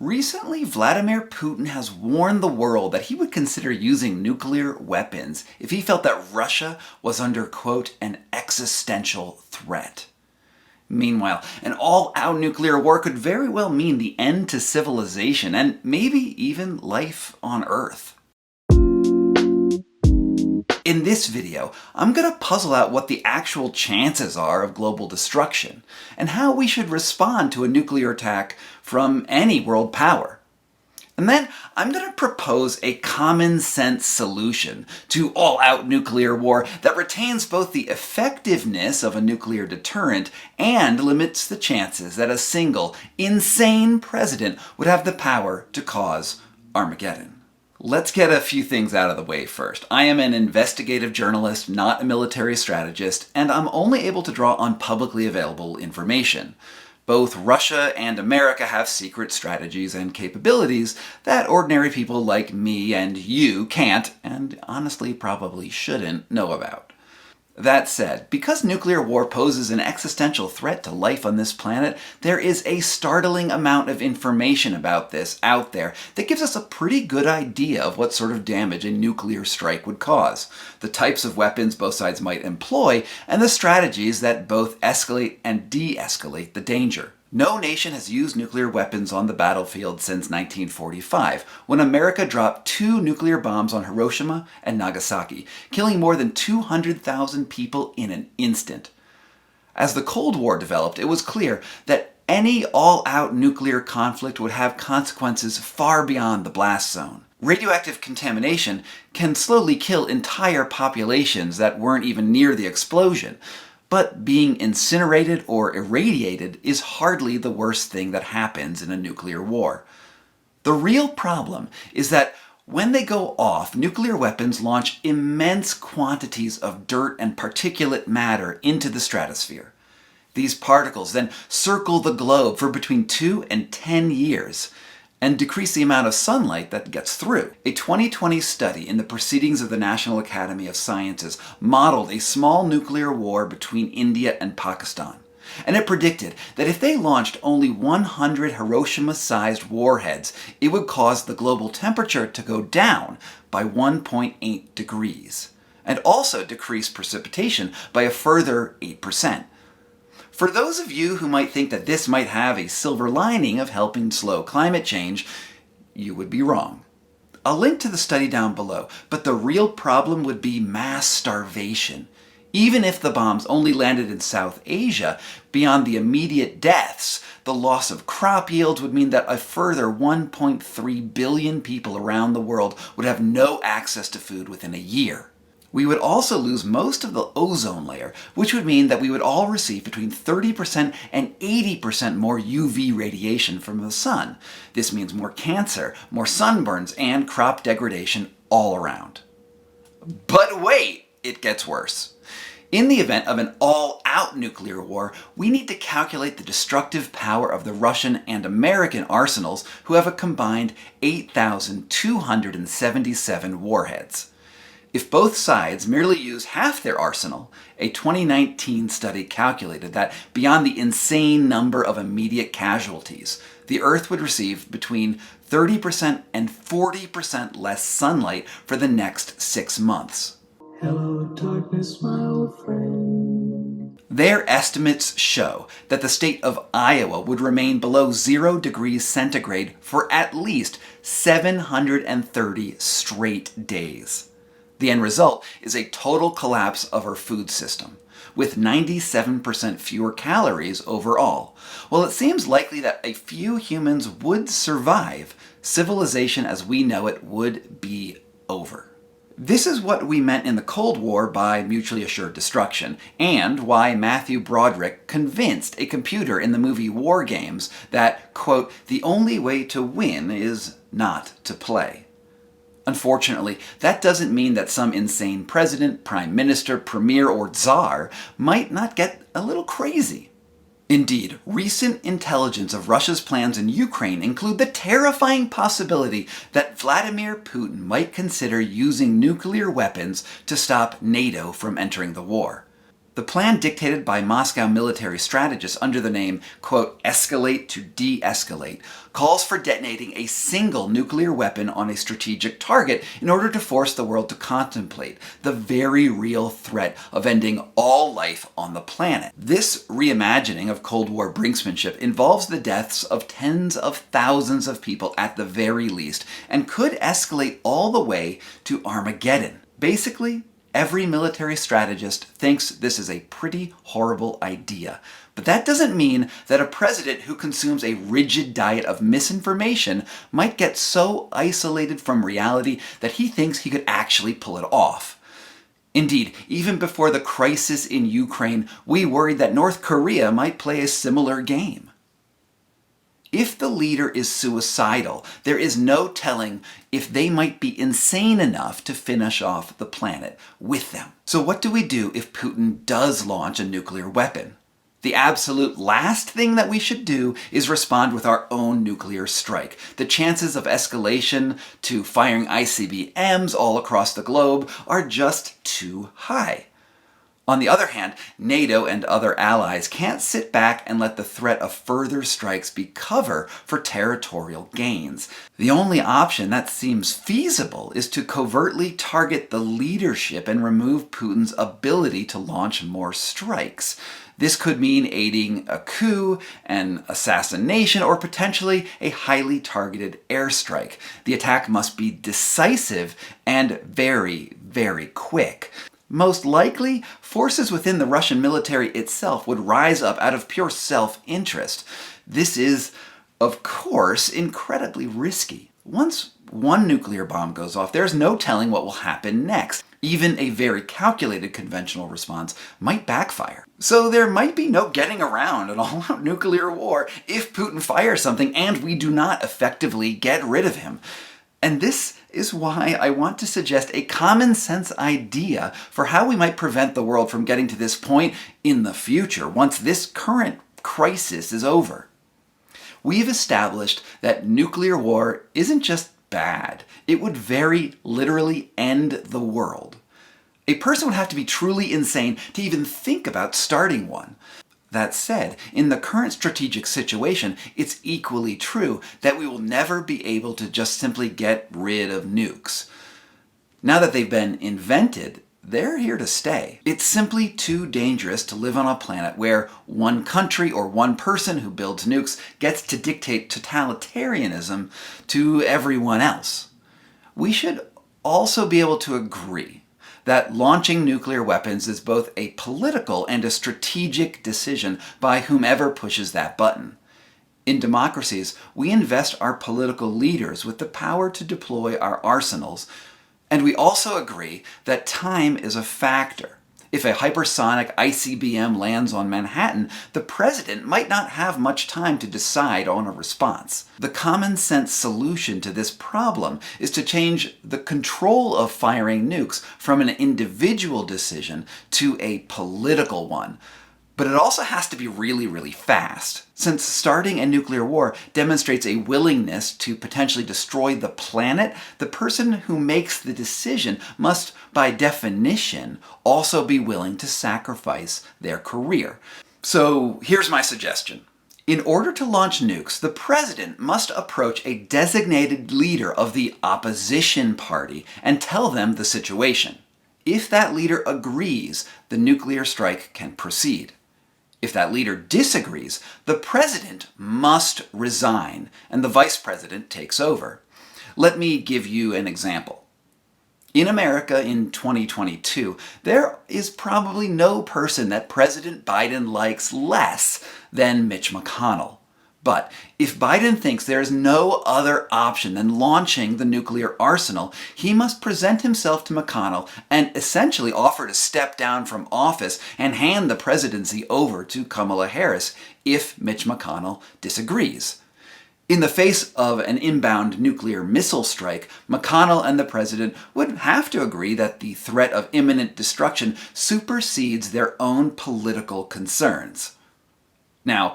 Recently, Vladimir Putin has warned the world that he would consider using nuclear weapons if he felt that Russia was under, quote, an existential threat. Meanwhile, an all-out nuclear war could very well mean the end to civilization and maybe even life on Earth. In this video, I'm going to puzzle out what the actual chances are of global destruction, and how we should respond to a nuclear attack from any world power. And then I'm going to propose a common-sense solution to all-out nuclear war that retains both the effectiveness of a nuclear deterrent and limits the chances that a single, insane president would have the power to cause Armageddon. Let's get a few things out of the way first. I am an investigative journalist, not a military strategist, and I'm only able to draw on publicly available information. Both Russia and America have secret strategies and capabilities that ordinary people like me and you can't, and honestly probably shouldn't, know about. That said, because nuclear war poses an existential threat to life on this planet, there is a startling amount of information about this out there that gives us a pretty good idea of what sort of damage a nuclear strike would cause, the types of weapons both sides might employ, and the strategies that both escalate and de-escalate the danger. No nation has used nuclear weapons on the battlefield since 1945, when America dropped 2 nuclear bombs on Hiroshima and Nagasaki, killing more than 200,000 people in an instant. As the Cold War developed, it was clear that any all-out nuclear conflict would have consequences far beyond the blast zone. Radioactive contamination can slowly kill entire populations that weren't even near the explosion. But being incinerated or irradiated is hardly the worst thing that happens in a nuclear war. The real problem is that when they go off, nuclear weapons launch immense quantities of dirt and particulate matter into the stratosphere. These particles then circle the globe for between 2 and 10 years, and decrease the amount of sunlight that gets through. A 2020 study in the Proceedings of the National Academy of Sciences modeled a small nuclear war between India and Pakistan. And it predicted that if they launched only 100 Hiroshima-sized warheads, it would cause the global temperature to go down by 1.8 degrees, and also decrease precipitation by a further 8%. For those of you who might think that this might have a silver lining of helping slow climate change, you would be wrong. I'll link to the study down below, but the real problem would be mass starvation. Even if the bombs only landed in South Asia, beyond the immediate deaths, the loss of crop yields would mean that a further 1.3 billion people around the world would have no access to food within a year. We would also lose most of the ozone layer, which would mean that we would all receive between 30% and 80% more UV radiation from the sun. This means more cancer, more sunburns, and crop degradation all around. But wait, it gets worse. In the event of an all-out nuclear war, we need to calculate the destructive power of the Russian and American arsenals, who have a combined 8,277 warheads. If both sides merely use half their arsenal, a 2019 study calculated that beyond the insane number of immediate casualties, the Earth would receive between 30% and 40% less sunlight for the next 6 months. Hello, darkness, my old friend. Their estimates show that the state of Iowa would remain below 0 degrees centigrade for at least 730 straight days. The end result is a total collapse of our food system, with 97% fewer calories overall. While it seems likely that a few humans would survive, civilization as we know it would be over. This is what we meant in the Cold War by mutually assured destruction, and why Matthew Broderick convinced a computer in the movie War Games that, quote, the only way to win is not to play. Unfortunately, that doesn't mean that some insane president, prime minister, premier, or czar might not get a little crazy. Indeed, recent intelligence of Russia's plans in Ukraine include the terrifying possibility that Vladimir Putin might consider using nuclear weapons to stop NATO from entering the war. The plan dictated by Moscow military strategists under the name, quote, escalate to de-escalate, calls for detonating a single nuclear weapon on a strategic target in order to force the world to contemplate the very real threat of ending all life on the planet. This reimagining of Cold War brinksmanship involves the deaths of tens of thousands of people at the very least, and could escalate all the way to Armageddon. Basically, every military strategist thinks this is a pretty horrible idea. But that doesn't mean that a president who consumes a rigid diet of misinformation might get so isolated from reality that he thinks he could actually pull it off. Indeed, even before the crisis in Ukraine, we worried that North Korea might play a similar game. If the leader is suicidal, there is no telling if they might be insane enough to finish off the planet with them. So what do we do if Putin does launch a nuclear weapon? The absolute last thing that we should do is respond with our own nuclear strike. The chances of escalation to firing ICBMs all across the globe are just too high. On the other hand, NATO and other allies can't sit back and let the threat of further strikes be cover for territorial gains. The only option that seems feasible is to covertly target the leadership and remove Putin's ability to launch more strikes. This could mean aiding a coup, an assassination, or potentially a highly targeted airstrike. The attack must be decisive and very, very quick. Most likely, forces within the Russian military itself would rise up out of pure self-interest. This is, of course, incredibly risky. Once one nuclear bomb goes off, there's no telling what will happen next. Even a very calculated conventional response might backfire. So there might be no getting around an all-out nuclear war if Putin fires something and we do not effectively get rid of him. And this is why I want to suggest a common sense idea for how we might prevent the world from getting to this point in the future, once this current crisis is over. We've established that nuclear war isn't just bad. It would very literally end the world. A person would have to be truly insane to even think about starting one. That said, in the current strategic situation, it's equally true that we will never be able to just simply get rid of nukes. Now that they've been invented, they're here to stay. It's simply too dangerous to live on a planet where one country or one person who builds nukes gets to dictate totalitarianism to everyone else. We should also be able to agree that launching nuclear weapons is both a political and a strategic decision by whomever pushes that button. In democracies, we invest our political leaders with the power to deploy our arsenals, and we also agree that time is a factor. If a hypersonic ICBM lands on Manhattan, the president might not have much time to decide on a response. The common sense solution to this problem is to change the control of firing nukes from an individual decision to a political one. But it also has to be really, really fast. Since starting a nuclear war demonstrates a willingness to potentially destroy the planet, the person who makes the decision must, by definition, also be willing to sacrifice their career. So here's my suggestion. In order to launch nukes, the president must approach a designated leader of the opposition party and tell them the situation. If that leader agrees, the nuclear strike can proceed. If that leader disagrees, the president must resign and the vice president takes over. Let me give you an example. In America in 2022, there is probably no person that President Biden likes less than Mitch McConnell. But if Biden thinks there is no other option than launching the nuclear arsenal, he must present himself to McConnell and essentially offer to step down from office and hand the presidency over to Kamala Harris if Mitch McConnell disagrees. In the face of an inbound nuclear missile strike, McConnell and the president would have to agree that the threat of imminent destruction supersedes their own political concerns. Now,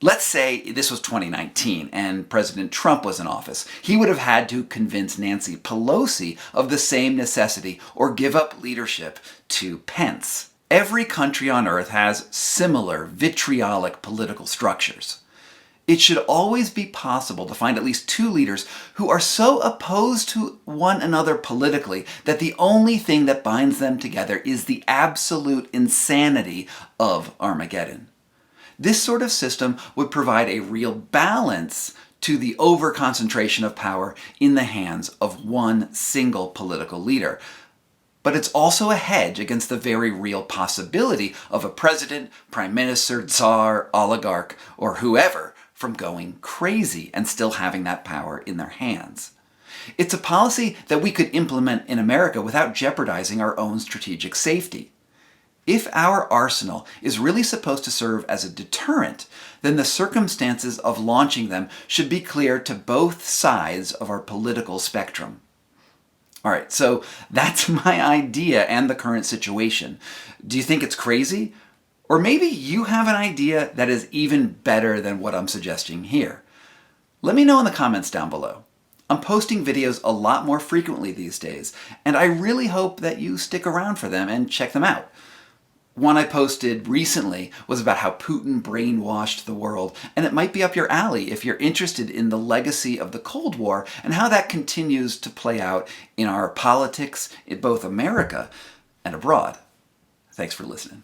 let's say this was 2019 and President Trump was in office. He would have had to convince Nancy Pelosi of the same necessity or give up leadership to Pence. Every country on Earth has similar vitriolic political structures. It should always be possible to find at least two leaders who are so opposed to one another politically that the only thing that binds them together is the absolute insanity of Armageddon. This sort of system would provide a real balance to the over-concentration of power in the hands of one single political leader. But it's also a hedge against the very real possibility of a president, prime minister, tsar, oligarch, or whoever from going crazy and still having that power in their hands. It's a policy that we could implement in America without jeopardizing our own strategic safety. If our arsenal is really supposed to serve as a deterrent, then the circumstances of launching them should be clear to both sides of our political spectrum. All right, so that's my idea and the current situation. Do you think it's crazy? Or maybe you have an idea that is even better than what I'm suggesting here. Let me know in the comments down below. I'm posting videos a lot more frequently these days, and I really hope that you stick around for them and check them out. One I posted recently was about how Putin brainwashed the world, and it might be up your alley if you're interested in the legacy of the Cold War and how that continues to play out in our politics in both America and abroad. Thanks for listening.